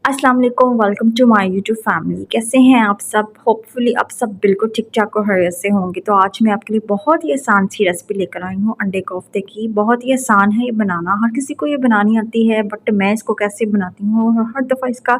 अस्सलाम वालेकुम, welcome to my YouTube family. कैसे हैं आप सब? होपफुली आप सब बिल्कुल ठीक-ठाक और खैरियत से होंगे। तो आज मैं आपके लिए बहुत ही आसान सी रेसिपी लेकर आई हूँ अंडे कोफ्ते की। बहुत ही आसान है ये बनाना, हर किसी को ये बनानी आती है, बट मैं इसको कैसे बनाती हूँ और हर दफ़ा इसका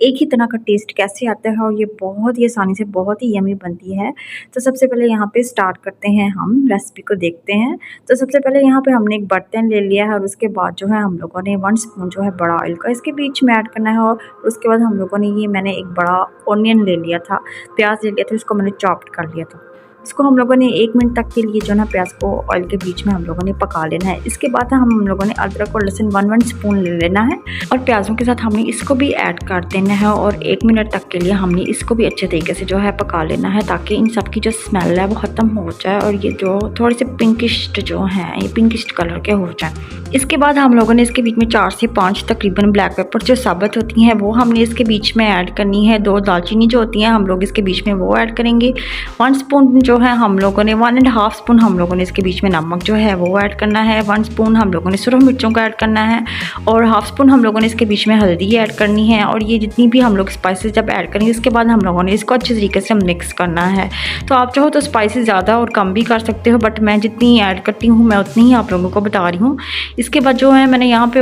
एक ही तरह का टेस्ट कैसे आता है और ये बहुत ही आसानी से बहुत ही यम्मी बनती है। तो सबसे पहले यहाँ पे स्टार्ट करते हैं, हम रेसिपी को देखते हैं। तो सबसे पहले यहाँ पे हमने एक बर्तन ले लिया है और उसके बाद जो है हम लोगों ने 1 स्पून जो है बड़ा ऑयल का इसके बीच में ऐड करना है। और उसके बाद हम लोगों ने मैंने एक बड़ा ऑनियन ले लिया था, प्याज ले लिया था, इसको मैंने चॉप्ड कर लिया था। इसको हम लोगों ने 1 मिनट तक के लिए जो है ना प्याज को ऑयल के बीच में हम लोगों ने पका लेना है। इसके बाद हम लोगों ने अदरक और लहसुन 1 स्पून ले लेना है और प्याज़ों के साथ हमने इसको भी ऐड कर देना है और 1 मिनट तक के लिए हमने इसको भी अच्छे तरीके से जो है पका लेना है, ताकि इन सब की जो स्मेल है वो ख़त्म हो जाए और ये जो थोड़े से पिंकिश जो हैं ये पिंकिश कलर के हो जाए। इसके बाद हम लोगों ने इसके बीच में 4 से 5 तकरीबन ब्लैक पेपर जो साबुत होती हैं वो हमने इसके बीच में ऐड करनी है। 2 दालचीनी जो होती हैं हम लोग इसके बीच में वो ऐड करेंगे। 1 स्पून जो है हम लोगों ने 1.5 स्पून हम लोगों ने इसके बीच में नमक जो है वो ऐड करना है। 1 स्पून हम लोगों ने सुरख मिर्चों का ऐड करना है और 1/2 स्पून हम लोगों ने इसके बीच में हल्दी ऐड करनी है। और ये जितनी भी हम लोग स्पाइसेस जब ऐड करेंगे इसके बाद हम लोगों ने इसको अच्छे तरीके से मिक्स करना है। तो आप चाहो तो स्पाइसेस ज़्यादा और कम भी कर सकते हो, बट मैं जितनी ऐड करती हूँ मैं उतनी ही आप लोगों को बता रही हूँ। इसके बाद जो है मैंने यहाँ पे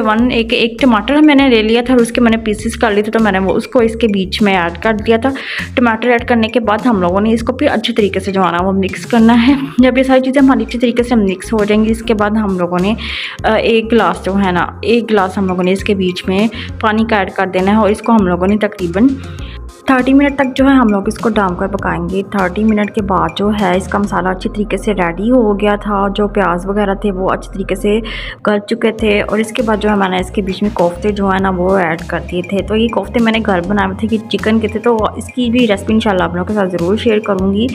एक टमाटर मैंने ले लिया था और उसके मैंने पीसेस कर लिए थे, तो मैंने वो उसको इसके बीच में ऐड कर दिया था। टमाटर ऐड करने के बाद हम लोगों ने इसको फिर अच्छे तरीके से जो है ना वो मिक्स करना है। जब ये सारी चीज़ें हमारी अच्छी तरीके से मिक्स हो जाएंगी इसके बाद हम लोगों ने 1 गिलास जो है ना 1 गिलास हम लोगों ने इसके बीच में पानी का ऐड कर देना है और इसको हम लोगों ने तकरीबन 30 मिनट तक जो है हम लोग इसको डाम कर पकाएंगे। 30 मिनट के बाद जो है इसका मसाला अच्छी तरीके से रेडी हो गया था, जो प्याज वगैरह थे वो अच्छी तरीके से गल चुके थे। और इसके बाद जो है मैंने इसके बीच में कोफ्ते जो है ना वो ऐड कर दिए थे। तो ये कोफ्ते मैंने घर बनाए थे कि चिकन के थे, तो इसकी भी रेसिपी इंशाल्लाह आप लोगों के साथ ज़रूर शेयर करूँगी।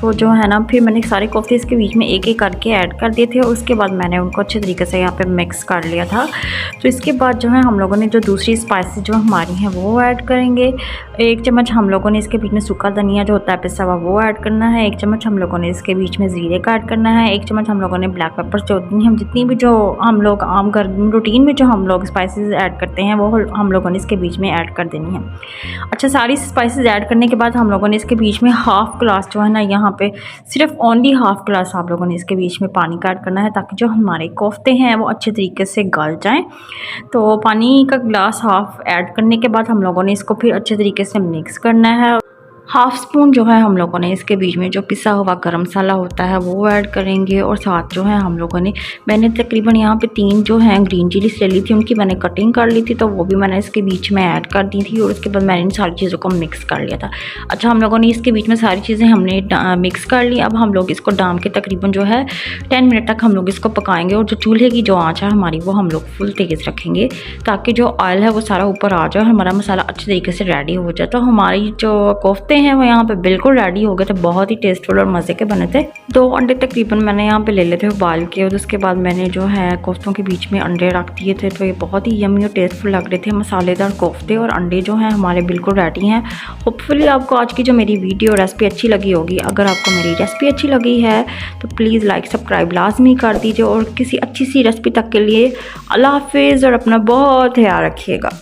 तो जो है ना फिर मैंने सारे कोफ्ते इसके बीच में एक एक करके ऐड कर दिए थे और उसके बाद मैंने उनको अच्छे तरीके से यहाँ पर मिक्स कर लिया था। तो इसके बाद जो है हम लोगों ने जो दूसरी स्पाइसेस जो हमारी हैं वो ऐड करेंगे। 1 चम्मच हम लोगों ने इसके बीच में सूखा धनिया जो होता है पिसा हुआ वो ऐड करना है। 1 चम्मच हम लोगों ने इसके बीच में ज़ीरे का ऐड करना है। 1 चम्मच हम लोगों ने ब्लैक पेपर जो होती हैं, हम जितनी भी जो हम लोग आम घर रूटीन में जो हम लोग स्पाइसेस ऐड करते हैं वो हम लोगों ने इसके बीच में ऐड कर देनी है। अच्छा, सारी स्पाइसेस ऐड करने के बाद हम लोगों ने इसके बीच में हाफ़ गिलास जो है ना यहाँ पे सिर्फ ओनली हाफ़ गिलास आप लोगों ने इसके बीच में पानी का ऐड करना है, ताकि जो हमारे कोफ्ते हैं वो अच्छे तरीके से गल जाएँ। तो पानी का गिलास हाफ़ ऐड करने के बाद हम लोगों ने इसको फिर अच्छे तरीके से मिक्स करना है। 1/2 स्पून जो है हम लोगों ने इसके बीच में जो पिसा हुआ गरम मसाला होता है वो ऐड करेंगे। और साथ जो है हम लोगों ने मैंने तकरीबन यहाँ पे 3 जो हैं ग्रीन चिलीज ले ली थी, उनकी मैंने कटिंग कर ली थी, तो वो भी मैंने इसके बीच में ऐड कर दी थी और उसके बाद मैंने इन सारी चीज़ों को मिक्स कर लिया था। अच्छा, हम लोगों ने इसके बीच में सारी चीज़ें हमने मिक्स कर ली। अब हम लोग इसको डाम के तकरीबन जो है 10 मिनट तक हम लोग इसको पकाएंगे और जो चूल्हे की जो आँच है हमारी वो हम लोग फुल तेज़ रखेंगे, ताकि जो ऑयल है वो सारा ऊपर आ जाए और हमारा मसाला अच्छे तरीके से रेडी हो जाए। तो हमारी जो कोफ्ते हैं वो यहाँ पे बिल्कुल रेडी हो गए थे, बहुत ही टेस्टफुल और मज़े के बने थे। 2 अंडे तकरीबन मैंने यहाँ पे ले लेते उबाल के और उसके बाद मैंने जो है कोफ्तों के बीच में अंडे रख दिए थे। तो ये बहुत ही यम्मी और टेस्टफुल लग रहे थे। मसालेदार कोफ्ते और अंडे जो हैं हमारे बिल्कुल रेडी हैं। होपफुली आपको आज की जो मेरी वीडियो रेसिपी अच्छी लगी होगी। अगर आपको मेरी रेसिपी अच्छी लगी है तो प्लीज़ लाइक सब्सक्राइब लाजमी कर दीजिए और किसी अच्छी सी रेसिपी तक के लिए अल्लाह हाफिज़ और अपना बहुत ख्याल रखिएगा।